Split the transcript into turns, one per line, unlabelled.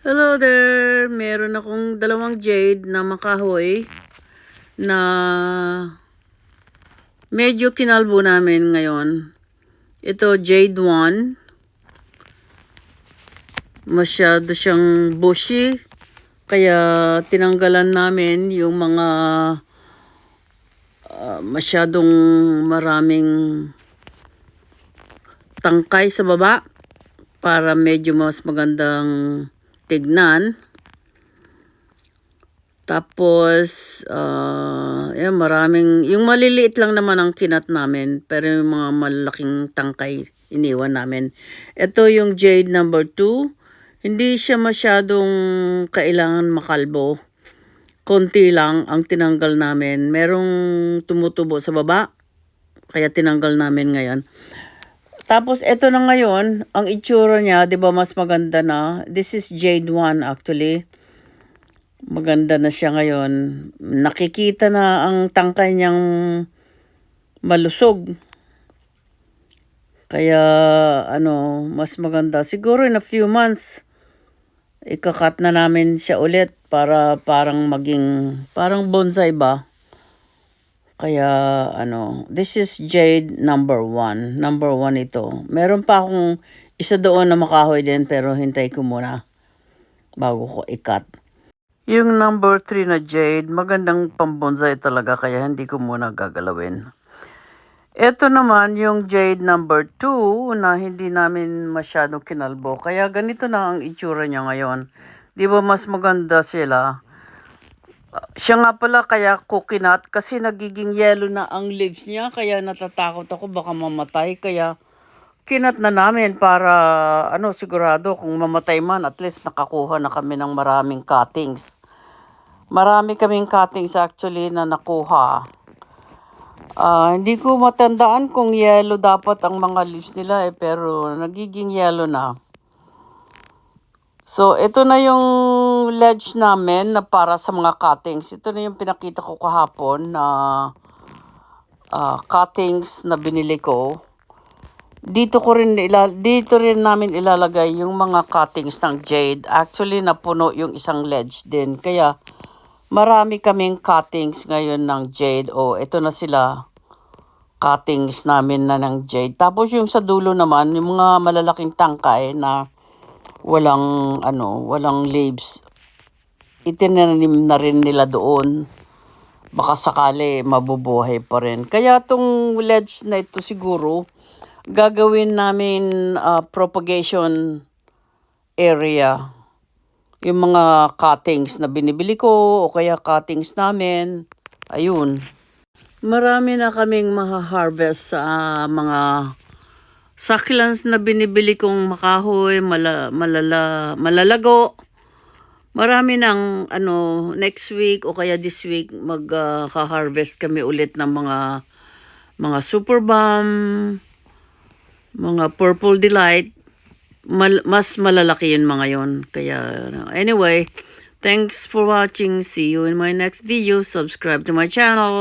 Hello there! Meron akong dalawang jade na makahoy na medyo kinalbo namin ngayon. Ito jade 1. Masyado siyang bushy. Kaya tinanggalan namin yung mga masyadong maraming tangkay sa baba para medyo mas magandang tignan. Tapos, yung maliliit lang naman ang kinat namin, pero yung mga malaking tangkay iniwan namin. Ito yung jade number 2. Hindi siya masyadong kailangan makalbo. Konti lang ang tinanggal namin. Merong tumutubo sa baba, kaya tinanggal namin ngayon. Tapos, ito na ngayon, ang itsura niya, di ba mas maganda na? This is jade 1 actually. Maganda na siya ngayon. Nakikita na ang tangkay niyang malusog. Kaya, mas maganda. Siguro in a few months, ikakat na namin siya ulit para parang bonsai ba? Kaya, this is jade number 1. Number 1 ito. Meron pa akong isa doon na makahoy din, pero hintay ko muna bago ko ikat. Yung number 3 na jade, magandang pambonsai talaga, kaya hindi ko muna gagalawin. Ito naman yung jade number 2 na hindi namin masyadong kinalbo. Kaya ganito na ang itsura niya ngayon. Di ba mas maganda sila? Siya nga pala kaya coconut kasi nagiging yellow na ang leaves niya, kaya natatakot ako baka mamatay, kaya kinat na namin para sigurado kung mamatay man, at least nakakuha na kami ng maraming cuttings. Marami kaming cuttings actually na nakuha. Hindi ko matandaan kung yellow dapat ang mga leaves nila pero nagiging yellow na. So, ito na yung ledge namin na para sa mga cuttings. Ito na yung pinakita ko kahapon na cuttings na binili ko. Dito rin namin ilalagay yung mga cuttings ng jade. Actually, napuno yung isang ledge din. Kaya, marami kaming cuttings ngayon ng jade. Ito na sila. Cuttings namin na ng jade. Tapos yung sa dulo naman, yung mga malalaking tangkay na walang leaves, itinanim na rin nila doon. Baka sakali mabubuhay pa rin. Kaya tong ledge na ito siguro gagawin namin propagation area. Yung mga cuttings na binibili ko o kaya cuttings namin, ayun. Marami na kaming maha-harvest sa mga succulents na binibili kong makahoy, malalago. Marami nang next week o kaya this week mag-harvest kami ulit ng mga super balm, mga purple delight. Mas malalaki yun mga yon. Kaya anyway, thanks for watching. See you in my next video. Subscribe to my channel.